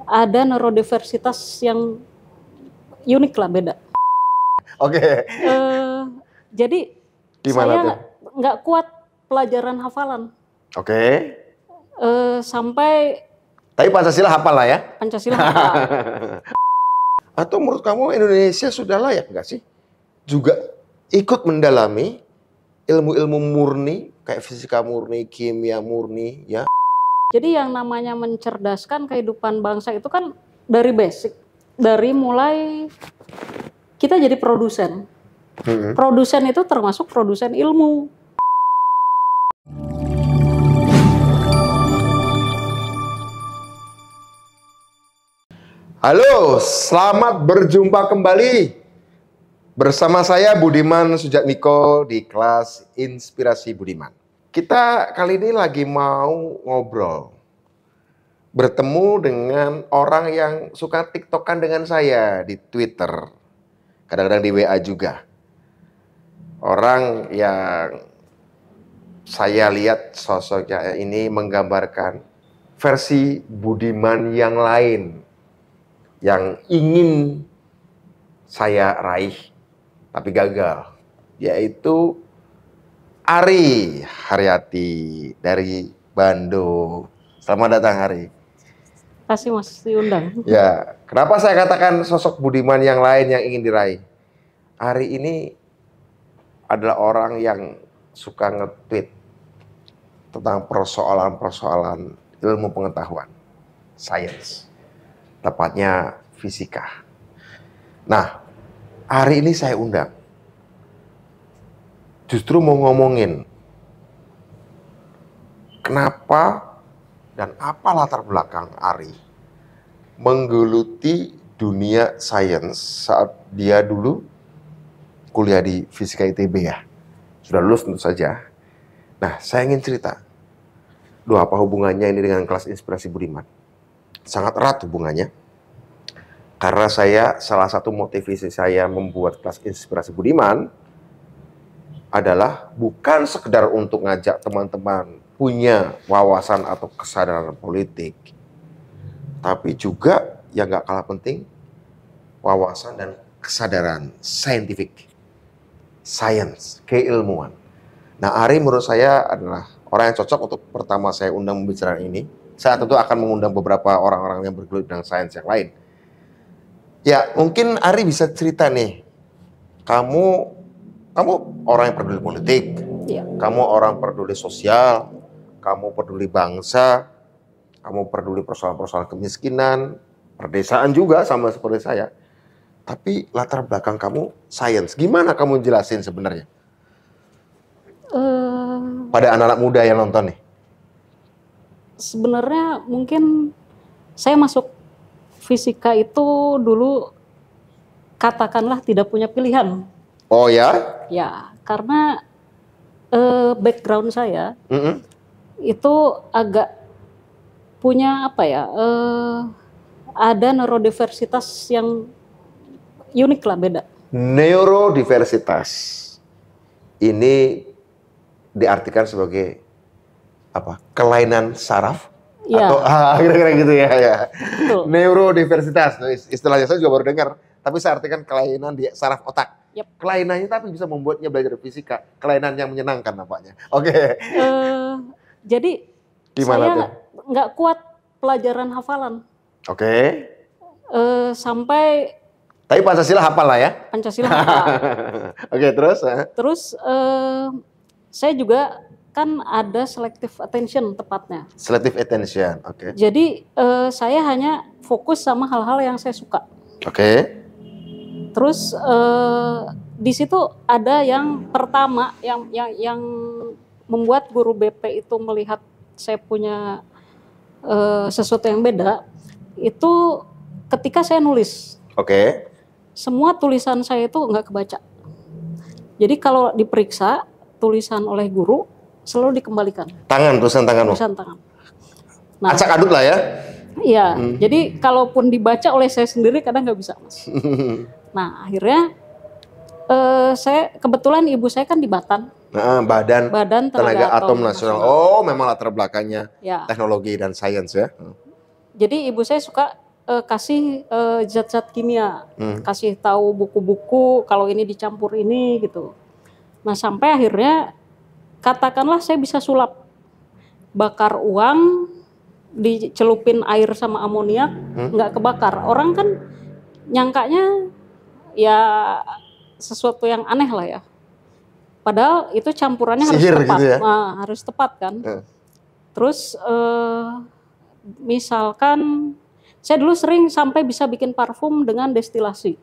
Ada neurodiversitas yang unik lah, beda. Oke. Jadi Gimana saya tuh? nggak kuat pelajaran hafalan. Oke. Sampai Tapi Pancasila hafal lah ya? Pancasila hafal. Atau menurut kamu Indonesia sudah layak nggak sih juga ikut mendalami ilmu-ilmu murni kayak fisika murni, kimia murni, ya? Jadi yang namanya mencerdaskan kehidupan bangsa itu kan dari basic, dari mulai kita jadi produsen. Produsen itu termasuk produsen ilmu. Halo, selamat berjumpa kembali bersama saya Budiman Sujatmiko di kelas Inspirasi Budiman. Kita kali ini lagi mau ngobrol, bertemu dengan orang yang suka tiktokan dengan saya di Twitter, kadang-kadang di WA juga. Orang yang saya lihat sosoknya ini menggambarkan versi Budiman yang lain yang ingin saya raih tapi gagal, yaitu Ari Haryati dari Bandung. Selamat datang, Ari. Kasih Mas diundang. Ya, kenapa saya katakan sosok Budiman yang lain yang ingin diraih? Ari ini adalah orang yang suka nge-tweet tentang persoalan-persoalan ilmu pengetahuan, sains, tepatnya fisika. Nah, hari ini saya undang, justru mau ngomongin kenapa dan apa latar belakang Ari menggeluti dunia sains saat dia dulu kuliah di Fisika ITB ya. Sudah lulus tentu saja. Nah, saya ingin cerita. Duh, apa hubungannya ini dengan kelas Inspirasi Budiman? Sangat erat hubungannya. Karena salah satu motivasi saya membuat kelas Inspirasi Budiman adalah bukan sekedar untuk ngajak teman-teman punya wawasan atau kesadaran politik, tapi juga yang gak kalah penting, wawasan dan kesadaran saintifik, sains, keilmuan. Nah, Ari menurut saya adalah orang yang cocok untuk pertama saya undang membicarakan ini. Saya tentu akan mengundang beberapa orang-orang yang bergelut dengan sains yang lain. Ya, mungkin Ari bisa cerita nih. Kamu orang yang peduli politik. Ya. Kamu orang peduli sosial. Kamu peduli bangsa. Kamu peduli persoalan-persoalan kemiskinan, perdesaan juga sama seperti saya. Tapi latar belakang kamu sains. Gimana kamu jelasin sebenarnya? Pada anak-anak muda yang nonton nih. Sebenarnya mungkin saya masuk fisika itu dulu katakanlah tidak punya pilihan. Oh ya? Ya, karena background saya itu agak punya apa ya? Ada neurodiversitas yang unik lah, beda. Neurodiversitas ini diartikan sebagai apa? Kelainan saraf? Ya. Atau kira-kira gitu ya. Betul. Neurodiversitas, istilahnya saya juga baru dengar. Tapi saya artikan kelainan di saraf otak. Yep. Kelainannya tapi bisa membuatnya belajar fisika. Kelainan yang menyenangkan nampaknya. Oke. Jadi gimana saya tuh? nggak kuat pelajaran hafalan. Oke. Sampai Tapi Pancasila hafal lah ya? Pancasila hafal. Oke, terus? Terus saya juga kan ada selective attention tepatnya. Selective attention, oke. Jadi saya hanya fokus sama hal-hal yang saya suka. Oke. Terus di situ ada yang pertama yang membuat guru BP itu melihat saya punya sesuatu yang beda, itu ketika saya nulis. Oke. Semua tulisan saya itu nggak kebaca. Jadi kalau diperiksa tulisan oleh guru selalu dikembalikan. Tulisan tanganmu? Tulisan tangan. Nah, acak adut lah ya? Iya, jadi kalaupun dibaca oleh saya sendiri kadang nggak bisa, Mas. Nah, akhirnya saya kebetulan ibu saya kan di Batan. Nah, Badan Tenaga Atom Nasional. Oh, memang latar belakangnya ya. Teknologi dan sains ya. Jadi ibu saya suka kasih zat-zat kimia, kasih tahu buku-buku kalau ini dicampur ini gitu. Nah sampai akhirnya katakanlah saya bisa sulap, bakar uang, dicelupin air sama amoniak, nggak kebakar. Orang kan nyangkanya ya sesuatu yang aneh lah ya. Padahal itu campurannya harus Sihir tepat, gitu ya? harus tepat kan. Terus misalkan saya dulu sering sampai bisa bikin parfum dengan destilasi.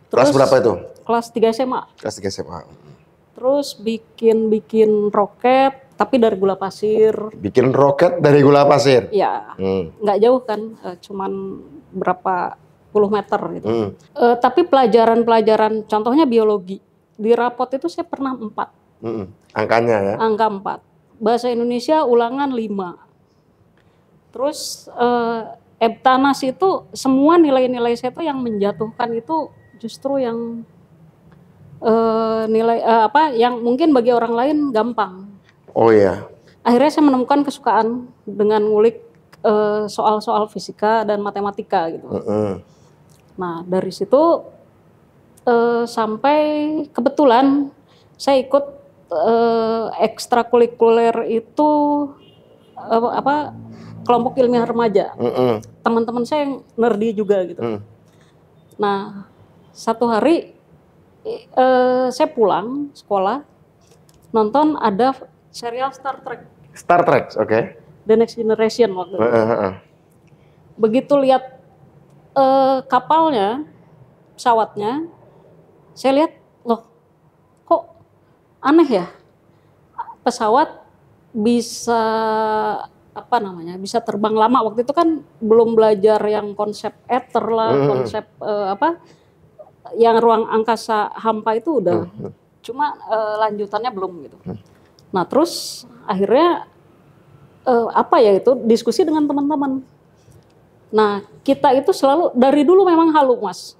Kelas berapa itu? Kelas 3 SMA. Kelas 3 SMA. Terus bikin roket tapi dari gula pasir. Bikin roket dari gula pasir? Ya, nggak jauh kan, cuman berapa puluh meter gitu. Tapi pelajaran-pelajaran, contohnya biologi. Di rapot itu saya pernah 4. Angkanya ya? Angka 4. Bahasa Indonesia ulangan 5. Terus Eptanas itu semua nilai-nilai saya tuh yang menjatuhkan itu justru yang nilai yang mungkin bagi orang lain gampang. Oh iya. Akhirnya saya menemukan kesukaan dengan ngulik soal-soal fisika dan matematika gitu. Nah dari situ sampai kebetulan saya ikut ekstrakurikuler itu kelompok ilmiah remaja. Teman-teman saya yang nerdy juga gitu. Nah satu hari saya pulang sekolah nonton ada serial Star Trek. Star Trek, oke. The Next Generation waktu itu. Begitu lihat kapalnya, pesawatnya, saya lihat, loh, kok aneh ya? Pesawat bisa bisa terbang lama. Waktu itu kan belum belajar yang konsep ether lah, konsep yang ruang angkasa hampa itu udah. Cuma lanjutannya belum gitu. Nah terus akhirnya itu diskusi dengan teman-teman. Nah kita itu selalu dari dulu memang halu mas.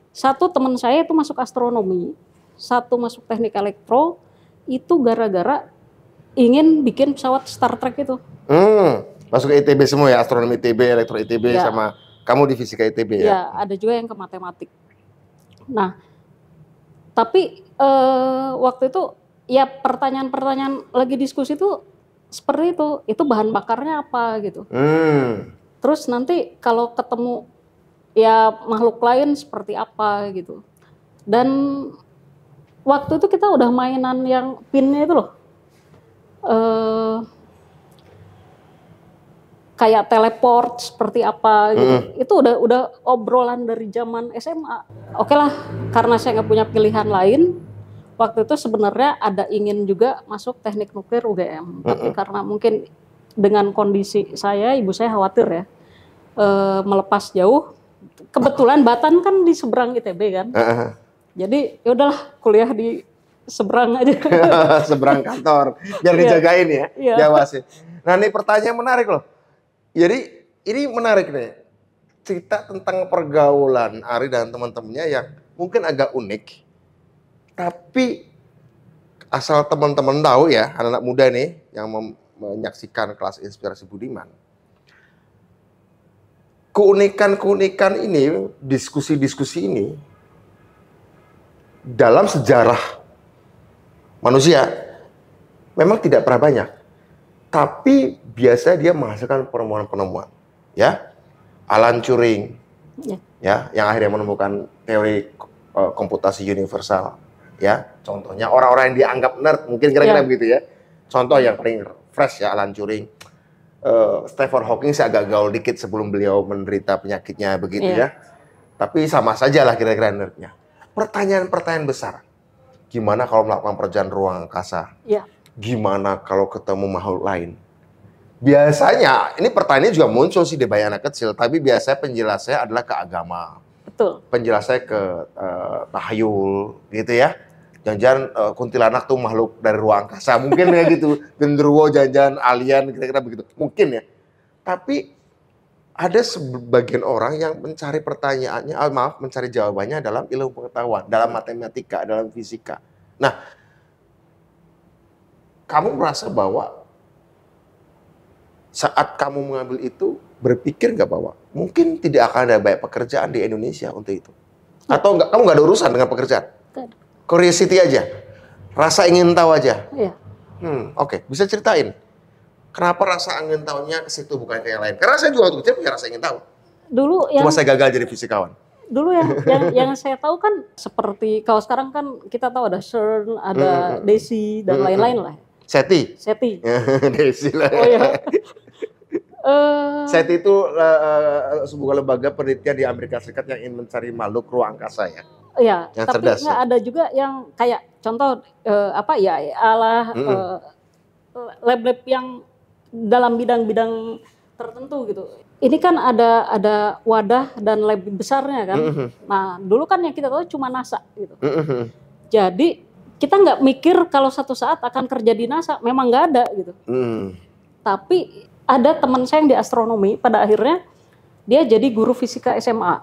Satu teman saya itu masuk astronomi, satu masuk teknik elektro, itu gara-gara ingin bikin pesawat Star Trek itu. Masuk ke ITB semua ya, astronomi ITB, elektro ITB ya. Sama kamu di fisika ITB ya? Ya ada juga yang ke matematik. Nah tapi waktu itu ya pertanyaan-pertanyaan lagi diskusi itu seperti itu bahan bakarnya apa gitu. Terus nanti kalau ketemu ya makhluk lain seperti apa gitu. Dan waktu itu kita udah mainan yang pinnya itu loh, kayak teleport seperti apa gitu. Itu udah obrolan dari zaman SMA. Oke lah, karena saya nggak punya pilihan lain. Waktu itu sebenarnya ada ingin juga masuk teknik nuklir UGM, tapi karena mungkin dengan kondisi saya, ibu saya khawatir ya melepas jauh. Kebetulan Batan kan di seberang ITB kan, jadi ya udahlah kuliah di seberang aja. Seberang kantor, biar dijagain ya, diawasin. Nah ini pertanyaan menarik loh. Jadi ini menarik nih, cerita tentang pergaulan Ari dan teman-temannya yang mungkin agak unik. Tapi asal teman-teman tahu ya, anak-anak muda nih yang menyaksikan kelas Inspirasi Budiman. Keunikan-keunikan ini, diskusi-diskusi ini dalam sejarah manusia memang tidak pernah banyak. Tapi biasa dia menghasilkan penemuan-penemuan. Ya, Alan Turing, ya, yang akhirnya menemukan teori komputasi universal. Ya, contohnya orang-orang yang dianggap nerd mungkin kira-kira begitu ya. Contoh yang paling fresh ya Alan Turing. Stephen Hawking sih agak gaul dikit sebelum beliau menderita penyakitnya begitu ya. Tapi sama saja lah kira-kira nerdnya. Pertanyaan-pertanyaan besar. Gimana kalau melakukan perjalanan ruang angkasa? Gimana kalau ketemu makhluk lain? Biasanya ini pertanyaan juga muncul sih di banyak anak kecil, tapi biasanya penjelasannya adalah ke agama. Betul. Penjelasannya ke tahayul gitu ya. Jangan-jangan kuntilanak tuh makhluk dari ruang angkasa, mungkin ya gitu. Genderuwo, jangan-jangan alien, kira-kira begitu. Mungkin ya. Tapi ada sebagian orang yang mencari pertanyaannya, mencari jawabannya dalam ilmu pengetahuan, dalam matematika, dalam fisika. Nah, kamu merasa bahwa saat kamu mengambil itu, berpikir nggak bahwa mungkin tidak akan ada banyak pekerjaan di Indonesia untuk itu? Atau nggak, kamu nggak ada urusan dengan pekerjaan? Curiosity aja, rasa ingin tahu aja. Iya. Oke. Bisa ceritain kenapa rasa ingin tahunya ke situ bukan ke yang lain? Karena saya juga waktu kecil punya rasa ingin tahu. Dulu Cuma saya gagal jadi fisikawan. Dulu yang saya tahu kan seperti kalau sekarang kan kita tahu ada CERN, ada DESI dan lain-lain lah. SETI. DESI lah. Oh ya. SETI itu sebuah lembaga penelitian di Amerika Serikat yang ingin mencari makhluk ruang angkasa ya. Iya, yang tapi cerdas, nggak ada juga yang kayak contoh lab-lab yang dalam bidang-bidang tertentu gitu. Ini kan ada wadah dan lab besarnya kan. Nah, dulu kan yang kita tahu cuma NASA gitu. Jadi kita nggak mikir kalau satu saat akan kerja di NASA, memang nggak ada gitu. Tapi ada teman saya yang di astronomi, pada akhirnya dia jadi guru fisika SMA.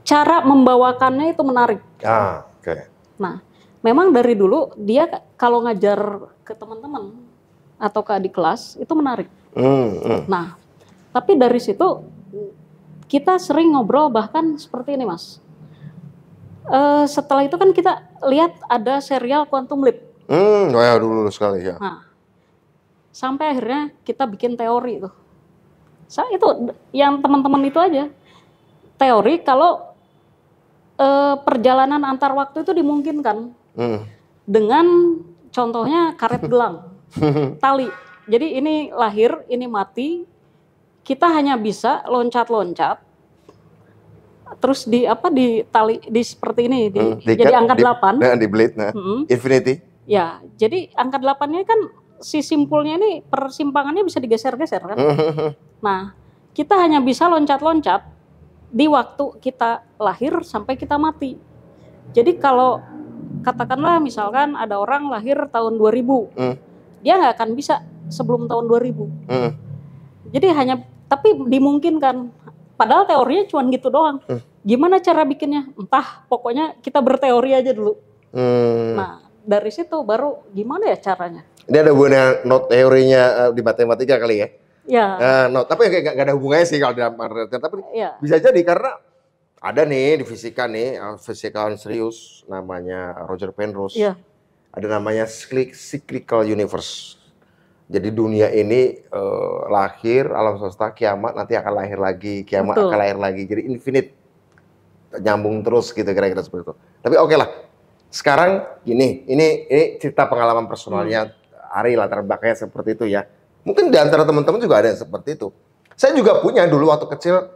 Cara membawakannya itu menarik. Okay. Nah, memang dari dulu dia kalau ngajar ke teman-teman atau ke adik kelas itu menarik. Nah, tapi dari situ kita sering ngobrol bahkan seperti ini, Mas. Setelah itu kan kita lihat ada serial Quantum Leap. Ya dulu sekali ya. Nah, sampai akhirnya kita bikin teori tuh. Itu yang teman-teman itu aja. Teori kalau perjalanan antar waktu itu dimungkinkan dengan contohnya karet gelang, tali. Jadi ini lahir, ini mati, kita hanya bisa loncat-loncat, terus di tali di seperti ini, jadi angka 8. Di blade, infinity. Ya, jadi angka 8-nya kan si simpulnya ini persimpangannya bisa digeser-geser kan. Nah, kita hanya bisa loncat-loncat di waktu kita lahir sampai kita mati. Jadi kalau katakanlah misalkan ada orang lahir tahun 2000, dia nggak akan bisa sebelum tahun 2000. Jadi tapi dimungkinkan. Padahal teorinya cuma gitu doang. Gimana cara bikinnya? Entah, pokoknya kita berteori aja dulu. Nah, dari situ baru gimana ya caranya? Ini ada hubungannya not teorinya di matematika kali ya? Ya. Tapi nggak ada hubungannya sih kalau dalam artian. Tapi bisa jadi karena ada nih di fisika nih, fisikawan serius namanya Roger Penrose. Ya. Ada namanya cyclical universe. Jadi dunia ini lahir, alam semesta, kiamat, nanti akan lahir lagi, kiamat akan lahir lagi. Jadi infinite, nyambung terus gitu kira-kira seperti itu. Tapi oke lah. Sekarang ini cerita pengalaman personalnya Ari, latar belakangnya seperti itu ya. Mungkin di antara teman-teman juga ada yang seperti itu. Saya juga punya dulu waktu kecil,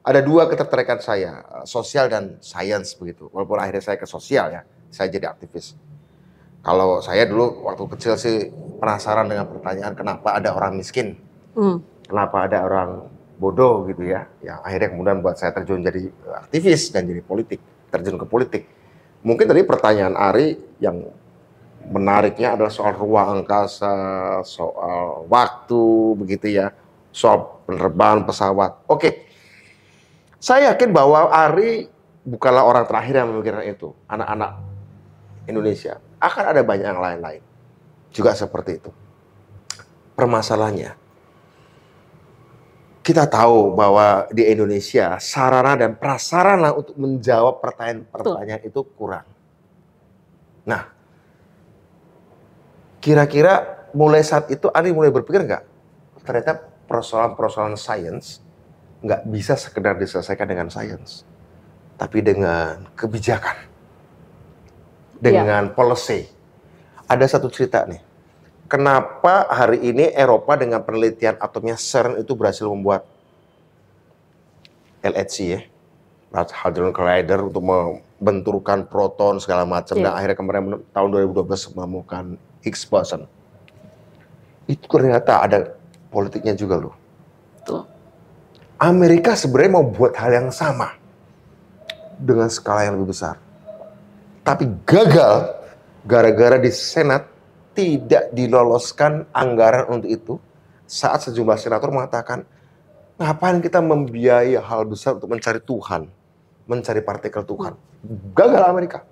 ada dua ketertarikan saya, sosial dan sains begitu. Walaupun akhirnya saya ke sosial ya, saya jadi aktivis. Kalau saya dulu waktu kecil sih penasaran dengan pertanyaan kenapa ada orang miskin, kenapa ada orang bodoh gitu ya. Yang akhirnya kemudian buat saya terjun jadi aktivis dan jadi politik, terjun ke politik. Mungkin tadi pertanyaan Ari yang menariknya adalah soal ruang angkasa, soal waktu begitu ya, soal penerbangan pesawat. Oke. Saya yakin bahwa Ari bukanlah orang terakhir yang memikirkan itu. Anak-anak Indonesia akan ada banyak yang lain-lain juga seperti itu. Permasalahannya, kita tahu bahwa di Indonesia sarana dan prasarana untuk menjawab pertanyaan-pertanyaan itu kurang. Nah, kira-kira mulai saat itu Ari mulai berpikir nggak, ternyata persoalan-persoalan sains nggak bisa sekedar diselesaikan dengan sains, tapi dengan kebijakan, dengan policy. Ada satu cerita nih, kenapa hari ini Eropa dengan penelitian atomnya CERN itu berhasil membuat LHC ya, Large Hadron Collider untuk membenturkan proton segala macam, dan akhirnya kemarin tahun 2012 menemukan Higgs boson. Itu ternyata ada politiknya juga loh. Amerika sebenarnya mau buat hal yang sama dengan skala yang lebih besar, tapi gagal gara-gara di Senat tidak diloloskan anggaran untuk itu. Saat sejumlah senator mengatakan, ngapain kita membiayai hal besar untuk mencari Tuhan, mencari partikel Tuhan. Gagal Amerika.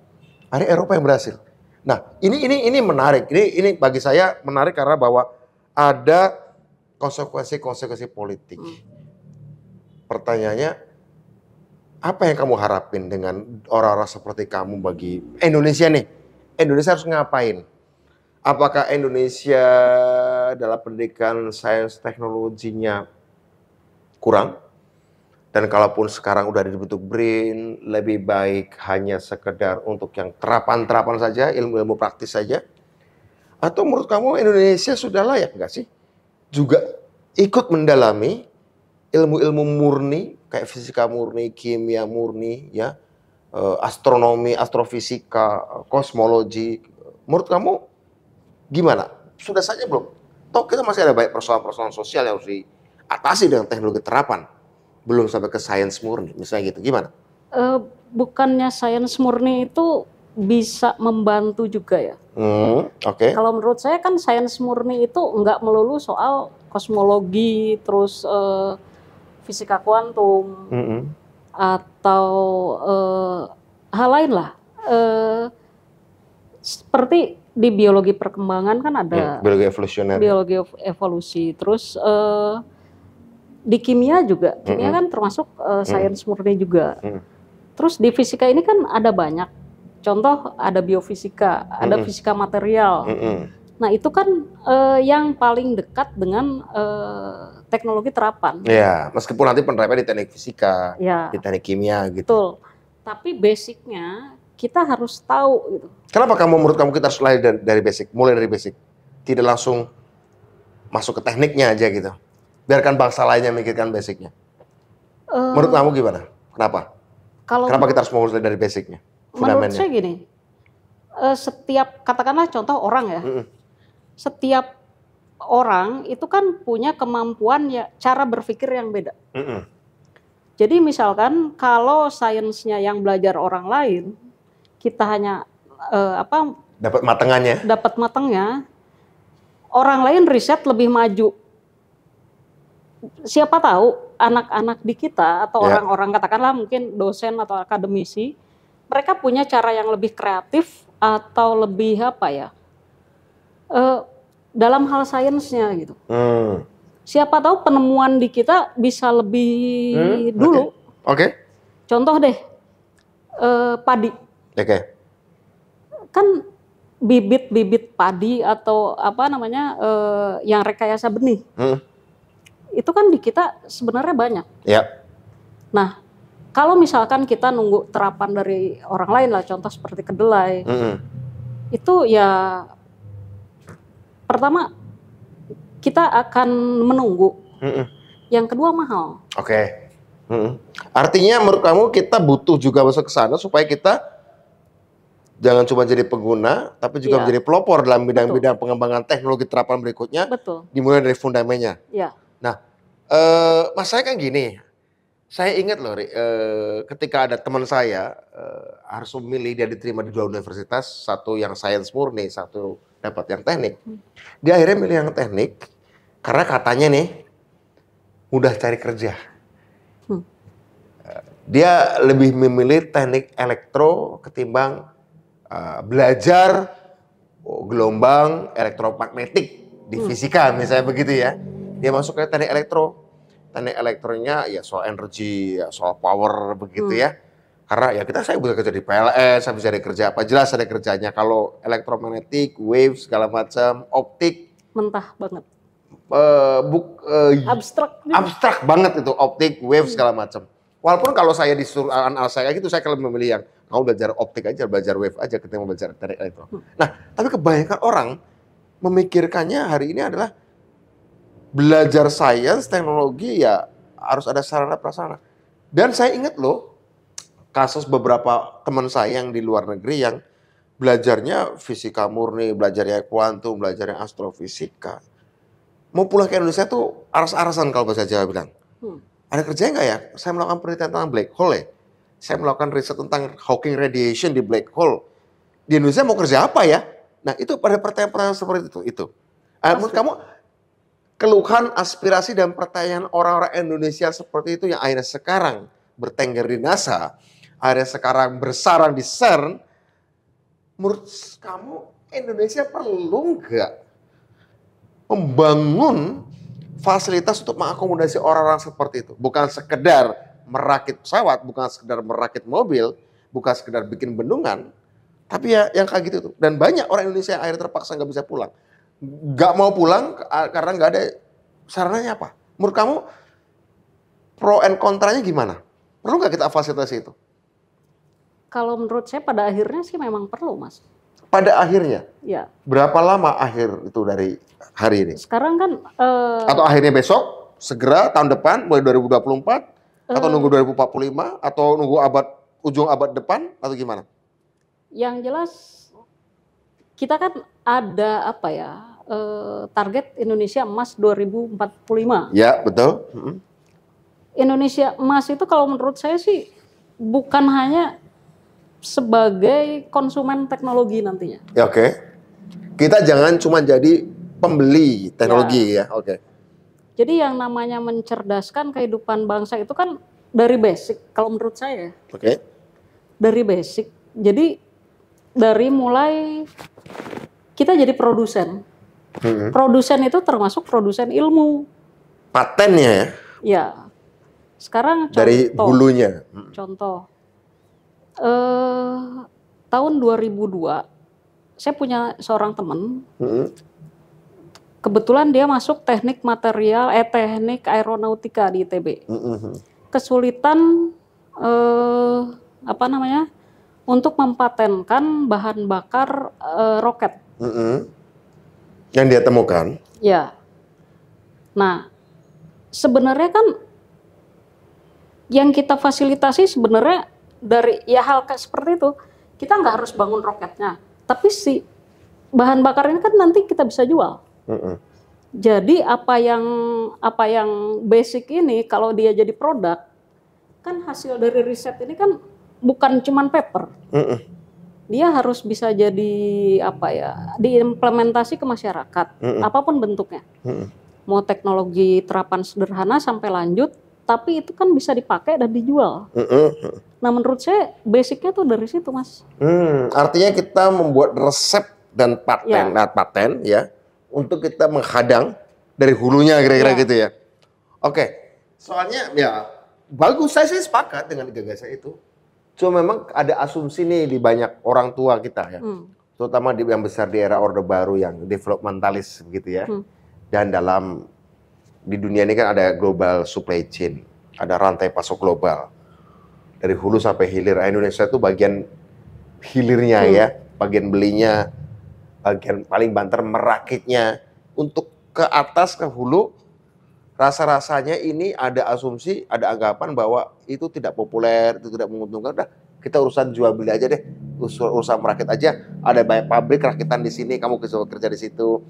Hari Eropa yang berhasil. Nah, ini menarik. Ini bagi saya menarik karena bahwa ada konsekuensi politik. pertanyaannya, apa yang kamu harapin dengan orang-orang seperti kamu bagi Indonesia nih? Indonesia harus ngapain? Apakah Indonesia dalam pendidikan sains teknologinya kurang? Dan kalaupun sekarang udah dibentuk BRIN, lebih baik hanya sekedar untuk yang terapan-terapan saja, ilmu-ilmu praktis saja? Atau menurut kamu Indonesia sudah layak nggak sih juga ikut mendalami ilmu-ilmu murni, kayak fisika murni, kimia murni, ya, astronomi, astrofisika, kosmologi? Menurut kamu gimana? Sudah saja belum? Toh kita masih ada banyak persoalan-persoalan sosial yang harus diatasi dengan teknologi terapan. Belum sampai ke sains murni, misalnya gitu. Gimana? Bukannya sains murni itu bisa membantu juga ya? Oke. Kalau menurut saya kan sains murni itu nggak melulu soal kosmologi, terus fisika kuantum, atau hal lain lah. Seperti di biologi perkembangan kan ada biologi evolusioner. Biologi evolusi, terus di kimia juga, kimia kan termasuk sains murni juga. Terus di fisika ini kan ada banyak, contoh ada biofisika, ada fisika material. Nah itu kan yang paling dekat dengan teknologi terapan. Ya, meskipun nanti penerapannya di teknik fisika, ya, di teknik kimia gitu. Betul, tapi basicnya kita harus tahu gitu. Kenapa menurut kamu kita harus dari basic, mulai dari basic, tidak langsung masuk ke tekniknya aja gitu? Biarkan bangsa lainnya mikirkan basicnya. Menurut kamu gimana? Kenapa? Kenapa kita harus mulai dari basicnya? Menurut saya gini, setiap, katakanlah contoh orang ya, setiap orang itu kan punya kemampuan ya, cara berpikir yang beda. Jadi misalkan kalau sainsnya yang belajar orang lain, kita hanya dapat matengannya. Dapat matengnya, orang lain riset lebih maju. Siapa tahu anak-anak di kita atau orang-orang katakanlah mungkin dosen atau akademisi, mereka punya cara yang lebih kreatif atau lebih dalam hal sainsnya gitu. Siapa tahu penemuan di kita bisa lebih dulu. Oke. Contoh deh, padi. Kan bibit-bibit padi atau yang rekayasa benih. Itu kan di kita sebenarnya banyak. Nah, kalau misalkan kita nunggu terapan dari orang lain lah, contoh seperti kedelai, itu ya pertama kita akan menunggu. Yang kedua mahal. Artinya menurut kamu kita butuh juga masuk ke sana supaya kita jangan cuma jadi pengguna, tapi juga menjadi pelopor dalam bidang-bidang pengembangan teknologi terapan berikutnya. Dimulai dari fundamennya. Nah, mas saya kan gini, saya ingat loh, ketika ada teman saya harus memilih, dia diterima di 2 universitas, satu yang sains murni, satu dapat yang teknik. Dia akhirnya milih yang teknik karena katanya nih mudah cari kerja. Dia lebih memilih teknik elektro ketimbang belajar gelombang elektromagnetik di fisika misalnya begitu ya. Dia masuk ke teknik elektro. Teknik elektronya ya soal energi, ya soal power begitu ya. Karena ya saya bisa kerja di PLN, saya bisa cari kerja apa, jelas ada kerjanya. Kalau elektromagnetik, wave segala macam, optik mentah banget. Abstrak banget itu, optik, wave segala macam. Walaupun kalau saya disuruh anak saya gitu, saya kalau memilih yang kamu belajar optik aja, belajar wave aja ketimbang belajar teknik elektro. Nah, tapi kebanyakan orang memikirkannya hari ini adalah belajar sains, teknologi ya harus ada sarana prasarana. Dan saya ingat loh, kasus beberapa teman saya yang di luar negeri yang belajarnya fisika murni, belajarnya kuantum, belajarnya astrofisika. Mau pulang ke Indonesia tuh aras-arasan kalau bahasa Jawa bilang. Ada kerjanya nggak ya? Saya melakukan penelitian tentang black hole ya. Saya melakukan riset tentang Hawking radiation di black hole. Di Indonesia mau kerja apa ya? Nah itu pada pertanyaan-pertanyaan seperti itu. Menurut kamu, keluhan, aspirasi, dan pertanyaan orang-orang Indonesia seperti itu yang akhirnya sekarang bertengger di NASA, akhirnya sekarang bersarang di CERN, menurut kamu Indonesia perlu nggak membangun fasilitas untuk mengakomodasi orang-orang seperti itu. Bukan sekedar merakit pesawat, bukan sekedar merakit mobil, bukan sekedar bikin bendungan, tapi ya yang kayak gitu tuh. Dan banyak orang Indonesia yang akhirnya terpaksa nggak bisa pulang. Nggak mau pulang karena nggak ada sarananya apa. Menurut kamu pro and kontranya gimana? Perlu nggak kita fasilitasi itu? Kalau menurut saya pada akhirnya sih memang perlu, Mas. Pada akhirnya? Ya. Berapa lama akhir itu dari hari ini? Sekarang kan... Atau akhirnya besok, segera, tahun depan, mulai 2024, atau nunggu 2045, atau nunggu ujung abad depan, atau gimana? Yang jelas, kita kan ada apa ya, target Indonesia Emas 2045. Ya, betul. Indonesia Emas itu kalau menurut saya sih bukan hanya sebagai konsumen teknologi nantinya. Ya, oke. Kita jangan cuma jadi pembeli teknologi ya. Oke. Jadi yang namanya mencerdaskan kehidupan bangsa itu kan dari basic kalau menurut saya. Oke. Dari basic. Jadi dari mulai kita jadi produsen. Produsen itu termasuk produsen ilmu. Patennya ya? Ya. Sekarang contoh, dari hulunya. Contoh. Tahun 2002 saya punya seorang teman. Kebetulan dia masuk teknik aeronautika di ITB. Kesulitan untuk mempatenkan bahan bakar roket. Yang dia temukan. Ya. Nah, sebenarnya kan yang kita fasilitasi sebenarnya dari ya hal kayak seperti itu, kita nggak harus bangun roketnya, tapi si bahan bakar ini kan nanti kita bisa jual. Jadi apa yang basic ini kalau dia jadi produk, kan hasil dari riset ini kan bukan cuman paper. Dia harus bisa jadi diimplementasi ke masyarakat, apapun bentuknya. Mau teknologi terapan sederhana sampai lanjut, tapi itu kan bisa dipakai dan dijual. Nah menurut saya basicnya tuh dari situ, Mas. Artinya kita membuat resep dan paten ya untuk kita menghadang dari hulunya kira-kira gitu ya. Oke, soalnya ya bagus, saya sih sepakat dengan gagasan itu. Cuma memang ada asumsi nih di banyak orang tua kita ya, terutama yang besar di era Orde Baru yang developmentalis gitu ya. Dan di dunia ini kan ada global supply chain, ada rantai pasok global dari hulu sampai hilir. Indonesia itu bagian hilirnya ya, bagian belinya, bagian paling banter merakitnya. Untuk ke atas ke hulu, rasa-rasanya ini ada asumsi, ada anggapan bahwa itu tidak populer, itu tidak menguntungkan. Udah, kita urusan jual beli aja deh, urusan merakit aja. Ada banyak pabrik rakitan di sini, kamu bisa kerja di situ.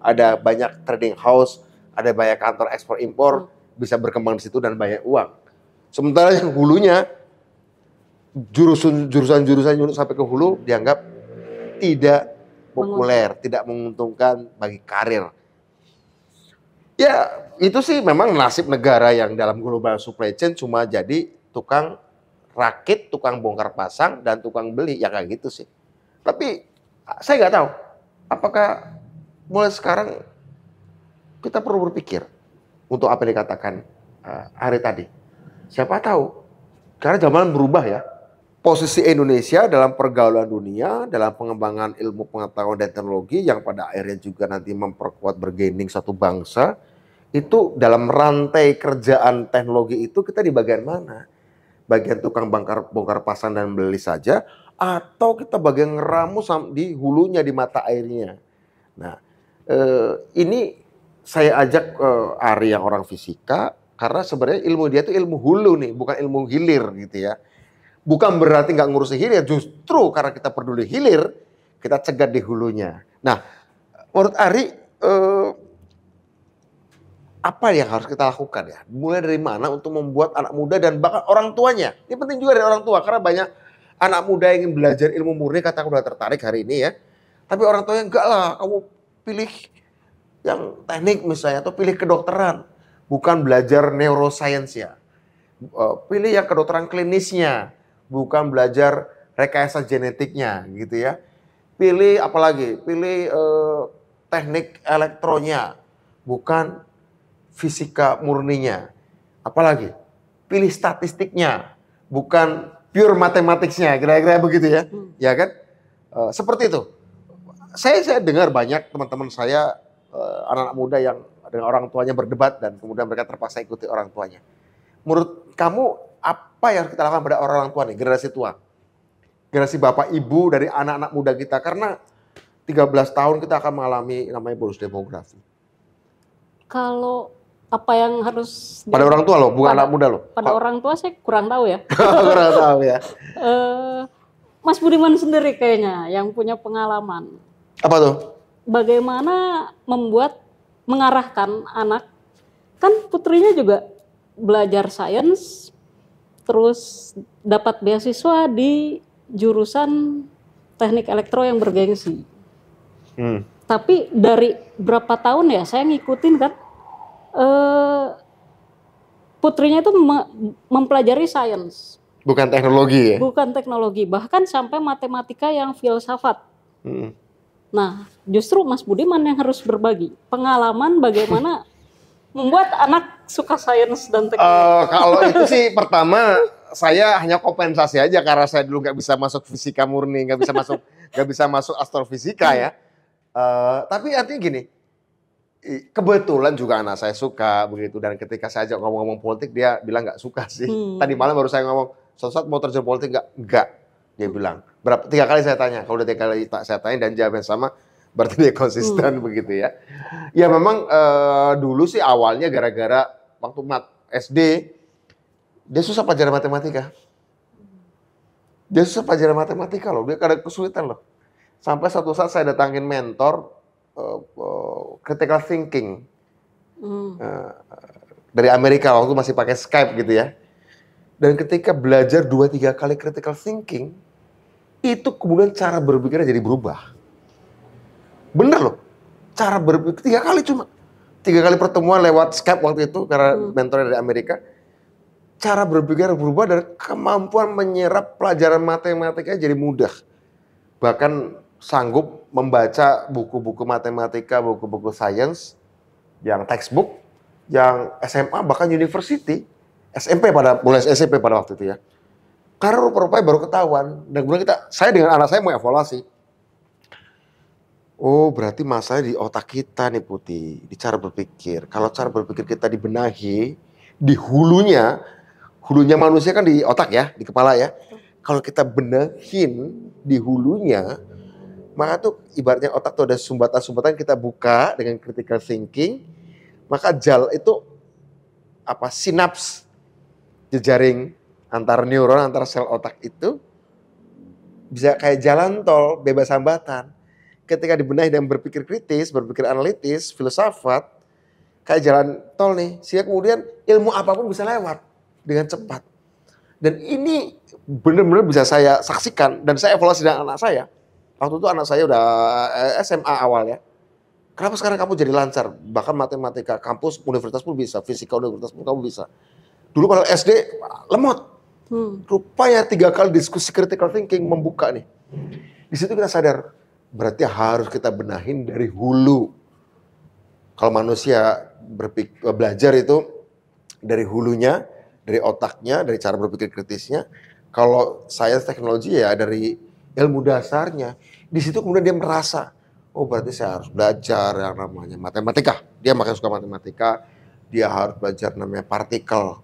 Ada banyak trading house, ada banyak kantor ekspor impor, bisa berkembang di situ dan banyak uang. Sementara yang hulunya, jurusan-jurusan sampai ke hulu dianggap tidak populer, tidak menguntungkan bagi karir. Ya, itu sih memang nasib negara yang dalam global supply chain cuma jadi tukang rakit, tukang bongkar pasang, dan tukang beli, ya kayak gitu sih. Tapi saya nggak tahu, apakah mulai sekarang kita perlu berpikir untuk apa yang dikatakan Ari tadi. Siapa tahu, karena zaman berubah ya. Posisi Indonesia dalam pergaulan dunia, dalam pengembangan ilmu pengetahuan dan teknologi yang pada akhirnya juga nanti memperkuat bergaining satu bangsa, itu dalam rantai kerjaan teknologi itu kita di bagian mana? Bagian tukang bongkar pasang dan beli saja, atau kita bagian ngeramu di hulunya, di mata airnya. Nah, ini saya ajak Ari yang orang fisika, karena sebenarnya ilmu dia itu ilmu hulu nih, bukan ilmu hilir gitu ya. Bukan berarti nggak ngurusi hilir, justru karena kita peduli hilir, kita cegat di hulunya. Nah, menurut Ari, apa yang harus kita lakukan ya? Mulai dari mana untuk membuat anak muda dan bahkan orang tuanya. Ini penting juga dari orang tua, karena banyak anak muda yang ingin belajar ilmu murni, kata aku udah tertarik hari ini ya. Tapi orang tuanya enggak lah, kamu pilih yang teknik misalnya, atau pilih kedokteran. Bukan belajar neuroscience ya. Pilih yang kedokteran klinisnya. Bukan belajar rekayasa genetiknya gitu ya. Pilih apalagi? Pilih teknik elektronya. Bukan fisika murninya. Apalagi pilih statistiknya, bukan pure matematiknya, kira-kira begitu ya. Ya kan? Seperti itu. Saya dengar banyak teman-teman saya, anak-anak muda yang dengan orang tuanya berdebat dan kemudian mereka terpaksa ikuti orang tuanya. Menurut kamu apa yang harus kita lakukan pada orang tua nih, generasi tua? Generasi bapak ibu dari anak-anak muda kita, karena 13 tahun kita akan mengalami namanya bonus demografi. Kalau apa yang harus pada orang tua loh, bukan anak muda loh. Pada orang tua saya kurang tahu ya. Kurang tahu ya. Mas Budiman sendiri kayaknya yang punya pengalaman. Apa tuh? Bagaimana mengarahkan anak, kan putrinya juga belajar sains, terus dapat beasiswa di jurusan teknik elektro yang bergengsi. Tapi dari berapa tahun ya saya ngikutin kan, putrinya itu mempelajari sains. Bukan teknologi ya? Bukan teknologi, bahkan sampai matematika yang filsafat. Nah, justru Mas Budiman yang harus berbagi pengalaman bagaimana membuat anak suka sains dan teknologi. Kalau itu sih pertama saya hanya kompensasi aja karena saya dulu nggak bisa masuk fisika murni, nggak bisa masuk astrofisika ya. Tapi artinya gini, kebetulan juga anak saya suka begitu, dan ketika saya ajak ngomong-ngomong politik dia bilang nggak suka sih. Tadi malam baru saya ngomong, suatu saat mau terjun politik nggak, dia bilang. 3 kali saya tanya, kalau udah 3 kali saya tanya dan jawabnya sama, berarti dia konsisten begitu ya. Ya memang dulu sih awalnya gara-gara waktu SD dia susah pelajaran matematika. Dia kadang kesulitan loh. Sampai satu saat saya datangin mentor critical thinking dari Amerika, waktu masih pakai Skype gitu ya. Dan ketika belajar 2-3 kali critical thinking, itu kemudian cara berpikirnya jadi berubah. Bener loh, cara berpikir 3 kali cuma. 3 kali pertemuan lewat Skype waktu itu, karena mentornya dari Amerika. Cara berpikir berubah dan kemampuan menyerap pelajaran matematika jadi mudah. Bahkan sanggup membaca buku-buku matematika, buku-buku sains, yang textbook, yang SMA, bahkan university, mulai SMP pada waktu itu ya. Karena rupa-rupanya baru ketahuan. Dan kemudian saya dengan anak saya mau evaluasi. Oh, berarti masalah di otak kita nih Putih, di cara berpikir. Kalau cara berpikir kita dibenahi, di hulunya manusia kan di otak ya, di kepala ya. Kalau kita benahin di hulunya, maka tuh ibaratnya otak tuh ada sumbatan-sumbatan kita buka dengan critical thinking, maka sinaps, jejaring antar neuron, antar sel otak itu bisa kayak jalan tol, bebas hambatan. Ketika dibenahi dan berpikir kritis, berpikir analitis, filsafat, kayak jalan tol nih, sehingga kemudian ilmu apapun bisa lewat dengan cepat. Dan ini benar-benar bisa saya saksikan, dan saya evaluasi dengan anak saya. Waktu itu anak saya udah SMA awal ya. Kenapa sekarang kamu jadi lancar? Bahkan matematika kampus, universitas pun bisa, fisika universitas pun kamu bisa. Dulu kalau SD lemot. Rupanya 3 kali diskusi critical thinking membuka nih. Di situ kita sadar, berarti harus kita benahin dari hulu. Kalau manusia belajar itu dari hulunya, dari otaknya, dari cara berpikir kritisnya. Kalau sains teknologi ya dari ilmu dasarnya. Di situ kemudian dia merasa, oh berarti saya harus belajar yang namanya matematika. Dia makin suka matematika, dia harus belajar namanya partikel,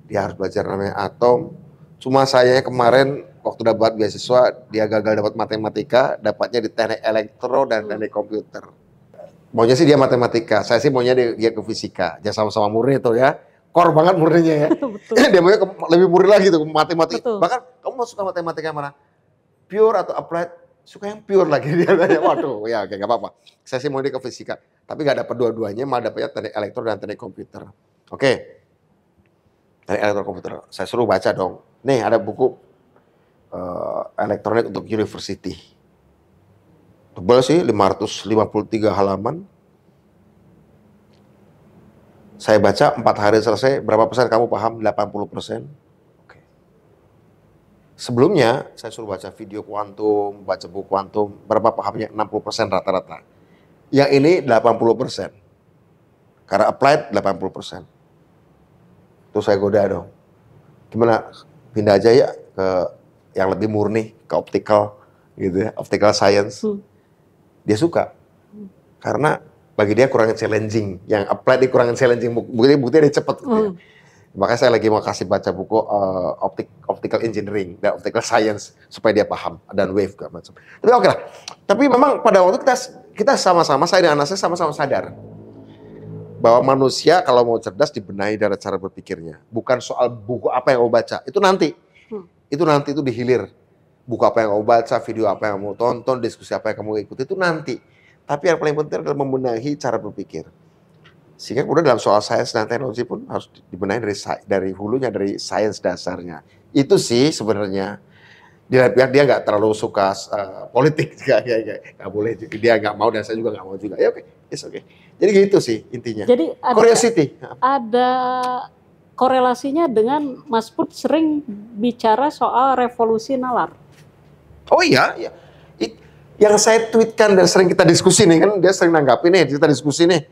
dia harus belajar namanya atom. Cuma sayangnya kemarin waktu dapat beasiswa, dia gagal dapat matematika, dapatnya di teknik elektro dan teknik komputer. Maunya sih dia matematika, saya sih maunya dia ke fisika. Jangan sama-sama murni itu ya. Core banget murninya ya. Dia maunya lebih murni lagi tuh matematika. Betul. Bahkan kamu mau suka matematika mana? Pure atau applied? Suka yang pure lagi dia tanya. Waduh, ya oke, gak apa-apa. Saya sih mau dia ke fisika, tapi gak dapat dua-duanya, malah dapatnya teknik elektro dan teknik komputer. Oke. Teknik elektro komputer. Saya suruh baca dong. Nih ada buku elektronik untuk university. Tebal sih, 553 halaman. Saya baca 4 hari selesai, berapa persen kamu paham? 80%. Oke. Sebelumnya, saya suruh baca video kuantum, baca buku kuantum, berapa pahamnya? 60% rata-rata. Yang ini 80%. Karena applied 80%. Terus saya goda dong. Gimana? Pindah aja ya ke yang lebih murni, ke optical gitu ya, optical science. Dia suka. Karena bagi dia kurang challenging. Yang applied dia kurang challenging. Buktinya dia cepet gitu ya. Makanya saya lagi mau kasih baca buku optical engineering dan optical science supaya dia paham, dan wave segala macam. Tapi oke lah. Tapi memang pada waktu kita sama-sama, saya dan anak saya sama-sama sadar bahwa manusia kalau mau cerdas dibenahi dari cara berpikirnya. Bukan soal buku apa yang mau baca, itu nanti. Itu dihilir. Buku apa yang mau baca, video apa yang mau tonton, diskusi apa yang kamu ikuti, itu nanti. Tapi yang paling penting adalah membenahi cara berpikir. Sehingga kemudian dalam soal sains dan teknologi pun harus dibenahi dari hulunya, dari sains dasarnya. Itu sih sebenarnya. Dia nggak terlalu suka politik, nggak boleh. Dia nggak mau dan saya juga nggak mau juga. Ya oke, it's okay. Jadi gitu sih intinya. Jadi curiosity. Ada korelasinya dengan Mas Put sering bicara soal revolusi nalar. Oh iya, iya. Yang saya tweetkan dan sering kita diskusi nih, kan dia sering nanggapin nih, kita diskusi nih.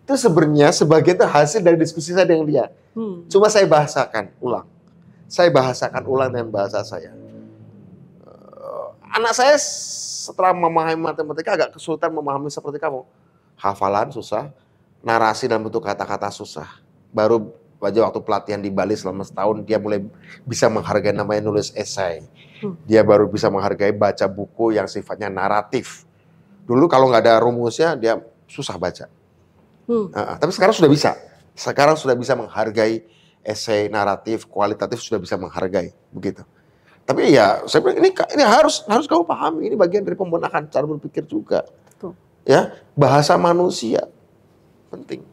Itu sebenarnya sebagian itu hasil dari diskusi saya dengan dia. Cuma saya bahasakan ulang. Saya bahasakan ulang dengan bahasa saya. Anak saya setelah memahami matematika agak kesulitan memahami seperti kamu. Hafalan susah, narasi dalam bentuk kata-kata susah. Baru aja waktu pelatihan di Bali selama setahun, dia mulai bisa menghargai namanya nulis esai. Dia baru bisa menghargai baca buku yang sifatnya naratif. Dulu kalau nggak ada rumusnya, dia susah baca. Tapi sekarang sudah bisa. Sekarang sudah bisa menghargai esai naratif, kualitatif sudah bisa menghargai begitu. Tapi ya saya bilang ini harus kamu pahami, ini bagian dari pembenahan cara berpikir juga. Betul. Ya, bahasa manusia penting.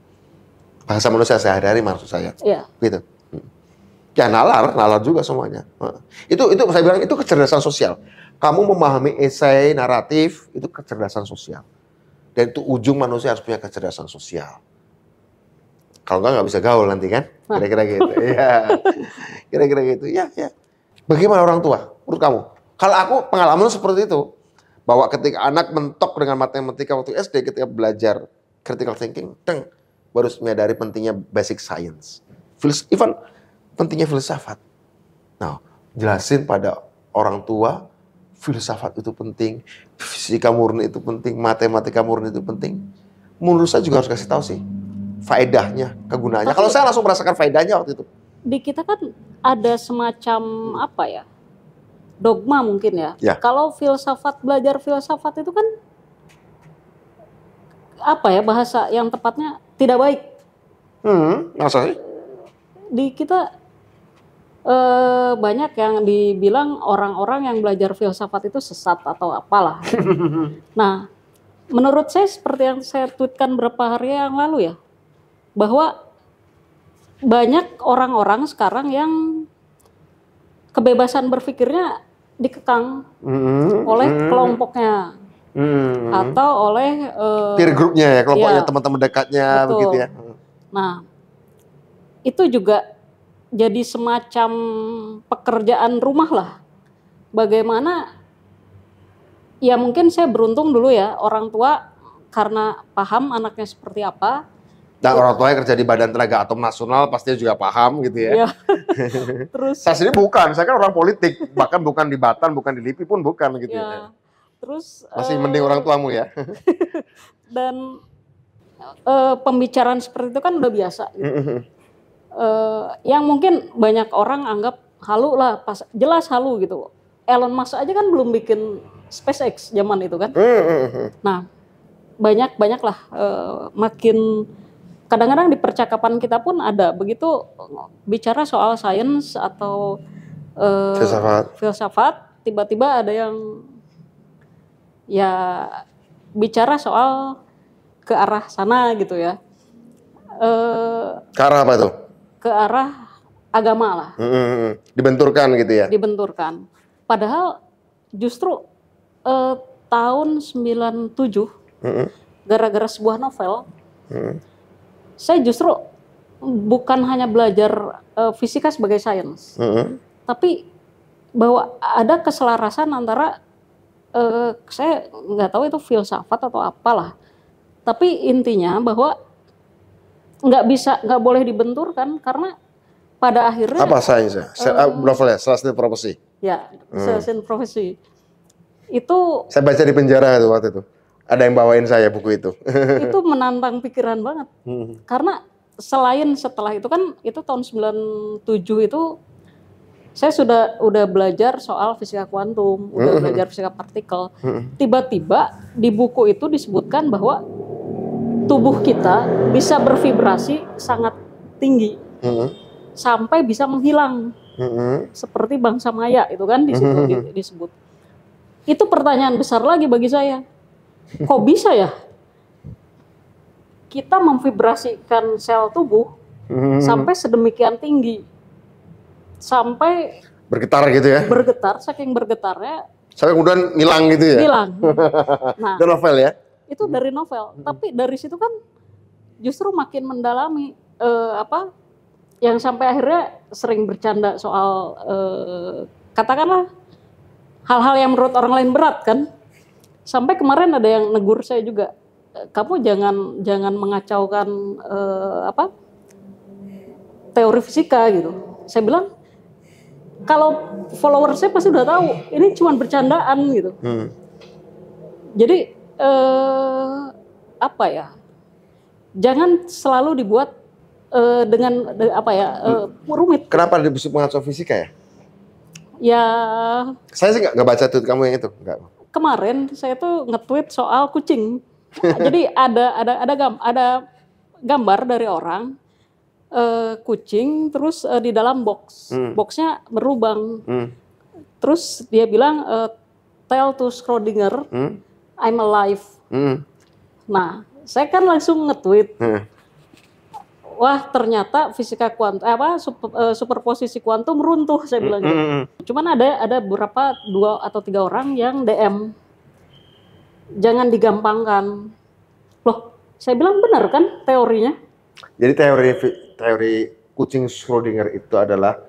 Bahasa manusia sehari-hari maksud saya. Iya. Gitu. Ya nalar juga semuanya. Itu saya bilang itu kecerdasan sosial. Kamu memahami esai naratif itu kecerdasan sosial. Dan itu ujung manusia harus punya kecerdasan sosial. Kalau nggak bisa gaul nanti kan? Kira-kira gitu. Iya. Kira-kira gitu. Ya. Bagaimana orang tua menurut kamu? Kalau aku pengalaman seperti itu. Bahwa ketika anak mentok dengan matematika waktu SD, ketika belajar critical thinking, baru menyadari pentingnya basic science. Even pentingnya filsafat. Nah, jelasin pada orang tua, filsafat itu penting, fisika murni itu penting, matematika murni itu penting. Menurut saya juga harus kasih tahu sih faedahnya, kegunaannya. Kalau saya langsung merasakan faedahnya waktu itu. Di kita kan ada semacam apa ya? Dogma mungkin ya. Kalau belajar filsafat itu kan apa ya, bahasa yang tepatnya tidak baik. Masa sih? Di kita banyak yang dibilang orang-orang yang belajar filsafat itu sesat atau apalah. Nah, menurut saya seperti yang saya tweetkan beberapa hari yang lalu ya, bahwa banyak orang-orang sekarang yang kebebasan berpikirnya dikekang oleh kelompoknya atau oleh peer groupnya ya, kelompoknya, teman-teman dekatnya, betul. Begitu ya. Nah, itu juga jadi semacam pekerjaan rumah lah. Bagaimana, ya mungkin saya beruntung dulu ya, orang tua karena paham anaknya seperti apa. Dan orang tuanya kerja di Badan Tenaga Atom Nasional, pastinya juga paham gitu ya. Terus saya sendiri bukan, saya kan orang politik, bahkan bukan di Batan, bukan di LIPI pun bukan gitu ya. Terus masih mending orang tuamu ya. Dan pembicaraan seperti itu kan udah biasa gitu. Yang mungkin banyak orang anggap halu lah, jelas halu gitu. Elon Musk aja kan belum bikin SpaceX zaman itu kan. Nah, banyak lah makin kadang-kadang di percakapan kita pun ada begitu bicara soal sains atau filsafat, tiba-tiba ada yang ya bicara soal ke arah sana gitu ya. Ke arah apa tuh? Ke arah agama lah. Dibenturkan gitu ya? Dibenturkan. Padahal justru tahun 97 gara-gara sebuah novel, saya justru bukan hanya belajar fisika sebagai sains, tapi bahwa ada keselarasan antara saya nggak tahu itu filsafat atau apalah, tapi intinya bahwa nggak boleh dibenturkan karena pada akhirnya Apa sainsnya? Novelnya, Celestine Prophecy. ya Celestine Prophecy itu Saya baca di penjara itu waktu itu. Ada yang bawain saya buku itu. itu menantang pikiran banget. Karena selain setelah itu kan itu tahun 97 itu saya udah belajar soal fisika kuantum, udah belajar fisika partikel. Tiba-tiba di buku itu disebutkan bahwa tubuh kita bisa bervibrasi sangat tinggi. Sampai bisa menghilang. Seperti bangsa Maya itu kan di situ disebut. Itu pertanyaan besar lagi bagi saya. Kok bisa ya kita memvibrasikan sel tubuh sampai sedemikian tinggi, sampai Bergetar gitu ya? bergetar, saking bergetarnya Sampai kemudian hilang gitu ya? hilang. Nah, Itu novel ya? itu dari novel. Tapi dari situ kan justru makin mendalami yang sampai akhirnya sering bercanda soal katakanlah hal-hal yang menurut orang lain berat kan. Sampai kemarin ada yang negur saya juga, kamu jangan mengacaukan teori fisika gitu. Saya bilang kalau follower saya pasti udah tahu ini cuma bercandaan gitu. Jadi jangan selalu dibuat dengan rumit. Kenapa disebut mengacau fisika ya? Ya. Saya sih nggak baca tuh kamu yang itu. Nggak. Kemarin saya tuh nge-tweet soal kucing. Jadi ada gambar dari orang kucing terus di dalam box. Boxnya berlubang. Terus dia bilang tell to Schrödinger I'm alive. Nah, saya kan langsung nge-tweet. Wah, ternyata fisika kuantum superposisi kuantum runtuh, saya bilang gitu. Cuman ada beberapa 2 atau 3 orang yang DM. Jangan digampangkan. Loh, saya bilang benar kan teorinya? Jadi teori kucing Schrödinger itu adalah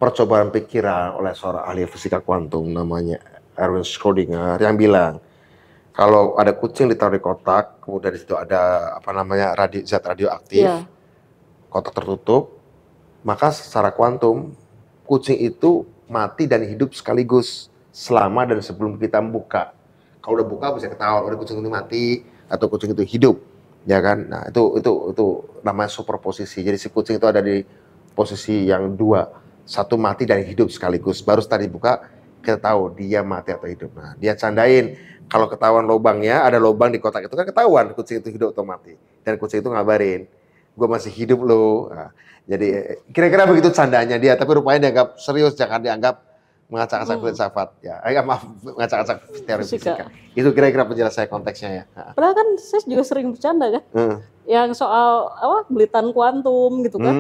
percobaan pikiran oleh seorang ahli fisika kuantum namanya Erwin Schrödinger yang bilang kalau ada kucing ditaruh di kotak, kemudian di situ ada zat radioaktif, kotak tertutup, maka secara kuantum kucing itu mati dan hidup sekaligus selama dan sebelum kita membuka. Kalau udah buka bisa ketahuan udah kucing itu mati atau kucing itu hidup, ya kan? Nah itu namanya superposisi. Jadi si kucing itu ada di posisi yang 2, satu mati dan hidup sekaligus. Baru setelah dibuka kita tahu dia mati atau hidup. Nah dia candain. Kalau ketahuan lubangnya, ada lubang di kotak itu kan ketahuan kucing itu hidup atau mati. Dan kucing itu ngabarin, gue masih hidup loh. Nah, jadi kira-kira begitu candanya dia, tapi rupanya dianggap serius, jangan dianggap mengacak-acak filsafat. Ya, maaf, mengacak-acak teori fisika. Itu kira-kira penjelasan konteksnya ya. Padahal kan saya juga sering bercanda kan, yang soal belitan kuantum gitu kan.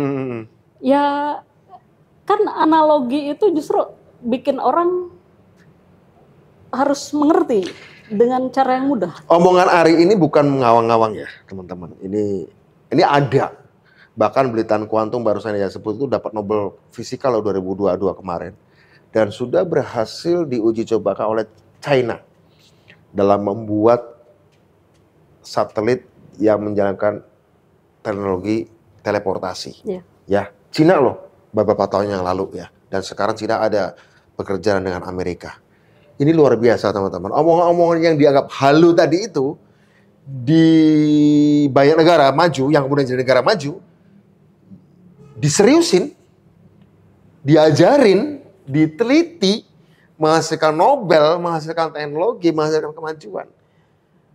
Ya kan analogi itu justru bikin orang harus mengerti dengan cara yang mudah. Omongan Ari ini bukan mengawang-awang ya, teman-teman. Ini ada. Bahkan belitan kuantum barusan yang sebut itu dapat Nobel Fisika loh 2022 kemarin. Dan sudah berhasil diuji cobakan oleh China dalam membuat satelit yang menjalankan teknologi teleportasi. Ya, China loh beberapa tahun yang lalu ya. Dan sekarang China ada bekerja dengan Amerika. Ini luar biasa teman-teman. Omongan-omongan yang dianggap halu tadi itu di banyak negara maju, yang kemudian jadi negara maju, diseriusin, diajarin, diteliti, menghasilkan Nobel, menghasilkan teknologi, menghasilkan kemajuan.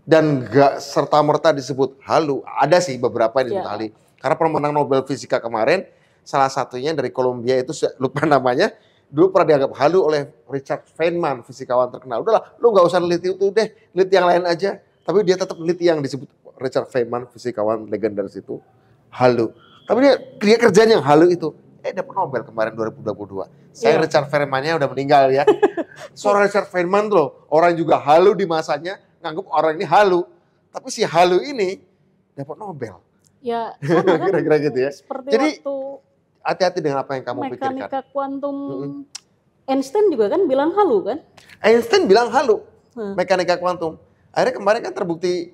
Dan gak serta-merta disebut halu. Ada sih beberapa yang disebut halu. Karena pemenang Nobel Fisika kemarin, salah satunya dari Columbia itu, lupa namanya, dulu pernah dianggap halu oleh Richard Feynman, fisikawan terkenal. Udahlah, lu nggak usah neliti itu deh, neliti yang lain aja. Tapi dia tetap neliti yang disebut Richard Feynman, fisikawan legendaris itu, halu. Tapi dia kerjanya yang halu itu. Dapat Nobel kemarin 2022. Saya Richard Feynman-nya udah meninggal ya. Seorang Richard Feynman tuh, orang juga halu di masanya, nganggap orang ini halu. Tapi si halu ini dapat Nobel. Ya, sama kan? Kira-kira gitu ya. Seperti jadi, waktu hati-hati dengan apa yang kamu pikirkan. Mekanika kuantum, Einstein juga kan bilang halu kan? Einstein bilang halu, mekanika kuantum. Akhirnya kemarin kan terbukti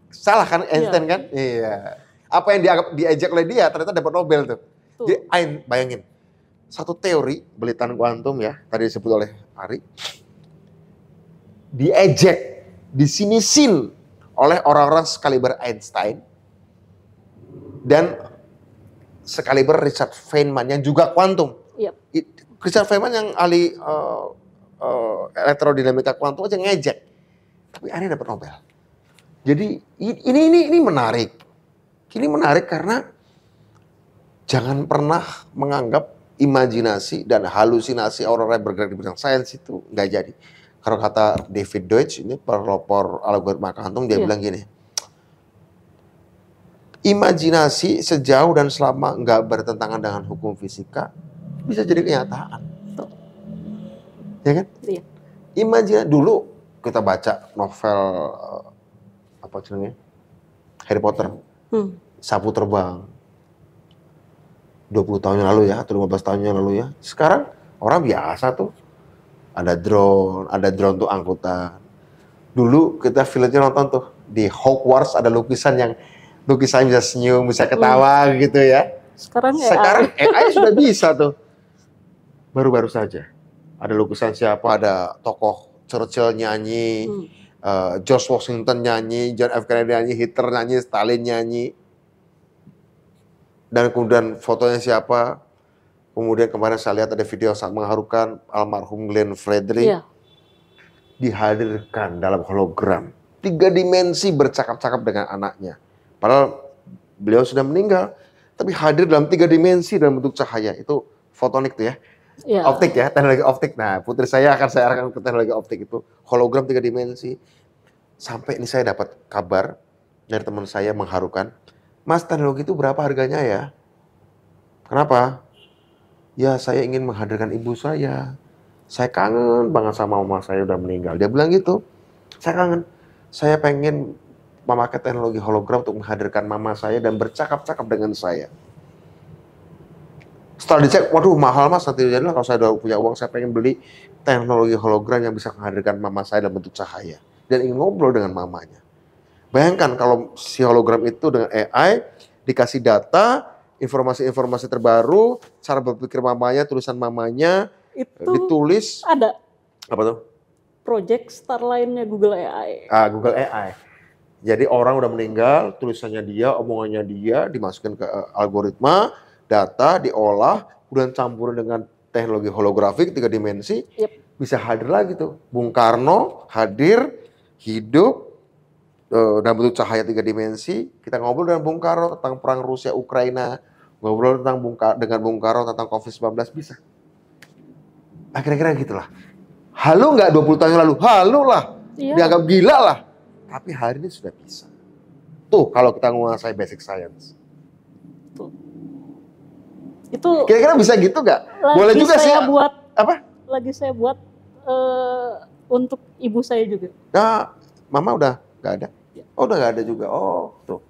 Salah kan Einstein kan? Iya. Apa yang dianggap diejek oleh dia ternyata dapat Nobel tuh. Jadi bayangin, satu teori belitan kuantum ya, tadi disebut oleh Ari, diejek, disinisin oleh orang-orang sekaliber Einstein dan sekaliber Richard Feynman yang juga kuantum. Yep. Richard Feynman yang ahli elektrodinamika kuantum aja ngejek, tapi Ari dapat Nobel. Jadi ini menarik. Ini menarik karena jangan pernah menganggap imajinasi dan halusinasi orang yang bergerak di bidang sains itu nggak jadi. Kalau kata David Deutsch, ini pelopor algoritma kuantum, dia bilang gini, imajinasi sejauh dan selama nggak bertentangan dengan hukum fisika bisa jadi kenyataan. Ya kan? Iya. Imajinasi dulu kita baca novel apa namanya, Harry Potter. Sapu terbang 20 tahun yang lalu ya, atau 15 tahun yang lalu ya. Sekarang orang biasa tuh. Ada drone tuh angkutan. Dulu kita filmnya nonton tuh, di Hogwarts ada lukisan bisa senyum, bisa ketawa gitu ya. Sekarang AI sudah bisa tuh. Baru-baru saja. Ada lukisan siapa, ada tokoh Churchill nyanyi, George Washington nyanyi, John F. Kennedy nyanyi, Hitler nyanyi, Stalin nyanyi. Dan kemudian fotonya siapa. Kemudian kemarin saya lihat ada video sangat mengharukan almarhum Glenn Fredly. Iya. Dihadirkan dalam hologram. 3 dimensi bercakap-cakap dengan anaknya. Padahal beliau sudah meninggal. Tapi hadir dalam 3 dimensi dalam bentuk cahaya. Itu fotonik tuh ya. Yeah. Optik ya, teknologi optik. Nah, putri saya akan ke teknologi optik itu. Hologram 3 dimensi. Sampai ini saya dapat kabar dari teman saya mengharukan. Mas, teknologi itu berapa harganya ya? Kenapa? Ya, saya ingin menghadirkan ibu saya. Saya kangen banget sama mama saya udah meninggal. Dia bilang gitu. Saya kangen. Saya pengen memakai teknologi hologram untuk menghadirkan mama saya dan bercakap-cakap dengan saya. Setelah dicek, waduh mahal mas, nanti jadilah kalau saya udah punya uang, saya pengen beli teknologi hologram yang bisa menghadirkan mama saya dalam bentuk cahaya. Dan ingin ngobrol dengan mamanya. Bayangkan kalau si hologram itu dengan AI, dikasih data, informasi-informasi terbaru, cara berpikir mamanya, tulisan mamanya, itu ditulis. Ada. Apa tuh? Project Starline-nya Google AI. Google AI. Jadi orang udah meninggal, tulisannya dia, omongannya dia, dimasukin ke algoritma, data diolah, kemudian campurin dengan teknologi holografik 3 dimensi, bisa hadir lagi tuh. Bung Karno hadir, hidup, dalam bentuk cahaya 3 dimensi. Kita ngobrol dengan Bung Karno tentang perang Rusia Ukraina, ngobrol tentang dengan Bung Karno tentang COVID-19, bisa. Kira-kira gitulah. Halu nggak 20 tahun yang lalu? Halu lah. Iya. Dianggap gila lah. Tapi hari ini sudah bisa. Tuh kalau kita menguasai basic science. Tuh. Itu kira-kira bisa gitu nggak? Boleh juga sih. Buat apa? Lagi saya buat untuk ibu saya juga. Nah, mama udah nggak ada. Oh, udah nggak ada juga. Oh, tuh.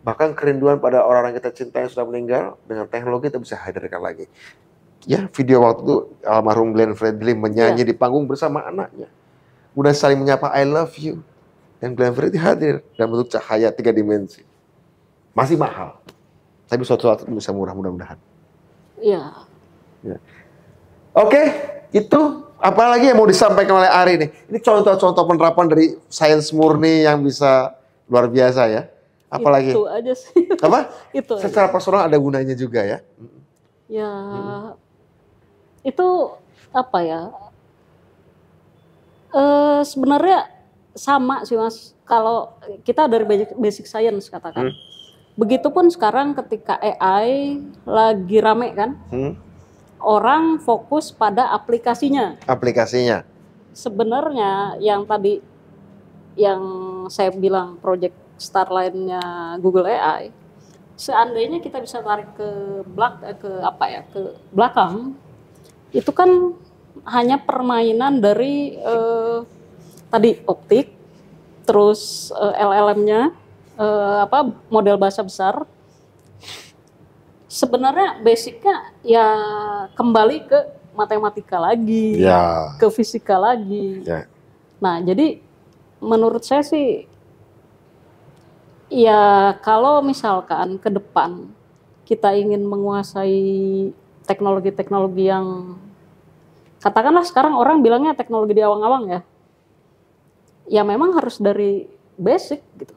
Bahkan kerinduan pada orang yang kita cintai yang sudah meninggal, dengan teknologi kita bisa hadirkan lagi. Ya, video waktu itu almarhum Glenn Fredly menyanyi di panggung bersama anaknya. Udah saling menyapa I love you. Dan Glenn Fredly hadir dalam bentuk cahaya 3 dimensi. Masih mahal. Tapi suatu saat bisa murah mudah-mudahan. Iya. Ya. Oke, itu apalagi yang mau disampaikan oleh Ari nih? Ini contoh-contoh penerapan dari sains murni yang bisa luar biasa ya. Apalagi? Itu aja sih. Apa? Itu secara personal ada gunanya juga ya. Ya, itu apa ya? Sebenarnya sama sih mas. Kalau kita dari basic science katakan. Begitupun sekarang ketika AI lagi rame kan, orang fokus pada aplikasinya. Aplikasinya. Sebenarnya yang tadi yang saya bilang project Starline-nya Google AI, seandainya kita bisa tarik ke belakang, itu kan hanya permainan dari tadi optik, terus LLM-nya. Model bahasa besar, sebenarnya basicnya ya kembali ke matematika lagi, ke fisika lagi. Nah, jadi menurut saya sih Ya, kalau misalkan ke depan kita ingin menguasai teknologi-teknologi yang katakanlah sekarang orang bilangnya teknologi di awang-awang ya. Ya memang harus dari basic gitu.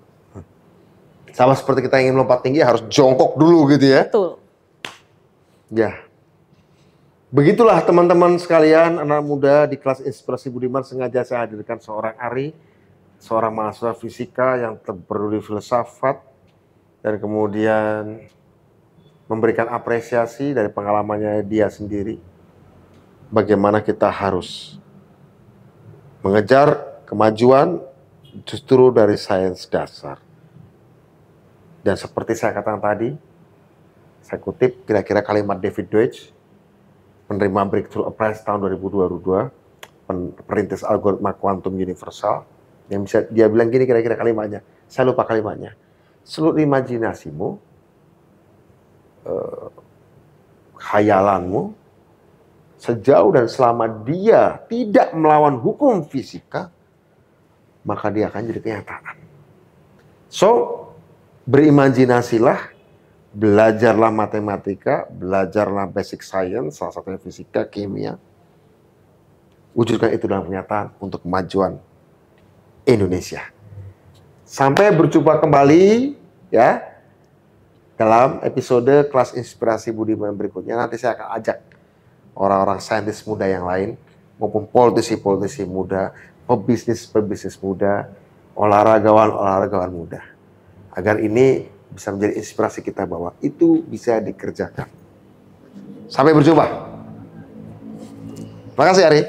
Sama seperti kita ingin melompat tinggi harus jongkok dulu gitu ya. Betul. Ya. Begitulah teman-teman sekalian, anak muda di kelas Inspirasi Budiman sengaja saya hadirkan seorang Ari, seorang mahasiswa fisika yang berprodi filsafat dan kemudian memberikan apresiasi dari pengalamannya dia sendiri. Bagaimana kita harus mengejar kemajuan justru dari sains dasar. Dan seperti saya katakan tadi, saya kutip kira-kira kalimat David Deutsch, penerima Breakthrough Prize tahun 2022, perintis algoritma kuantum universal, yang bisa dia bilang gini kira-kira kalimatnya, saya lupa kalimatnya, seluruh imajinasimu, khayalanmu, sejauh dan selama dia tidak melawan hukum fisika, maka dia akan jadi kenyataan. So, berimajinasilah, belajarlah matematika, belajarlah basic science, salah satunya fisika, kimia. Wujudkan itu dalam kenyataan untuk kemajuan Indonesia. Sampai berjumpa kembali ya dalam episode kelas Inspirasi Budiman berikutnya. Nanti saya akan ajak orang-orang saintis muda yang lain maupun politisi-politisi muda, pebisnis muda, olahragawan muda. Agar ini bisa menjadi inspirasi kita bahwa itu bisa dikerjakan. Sampai berjumpa. Terima kasih Ari.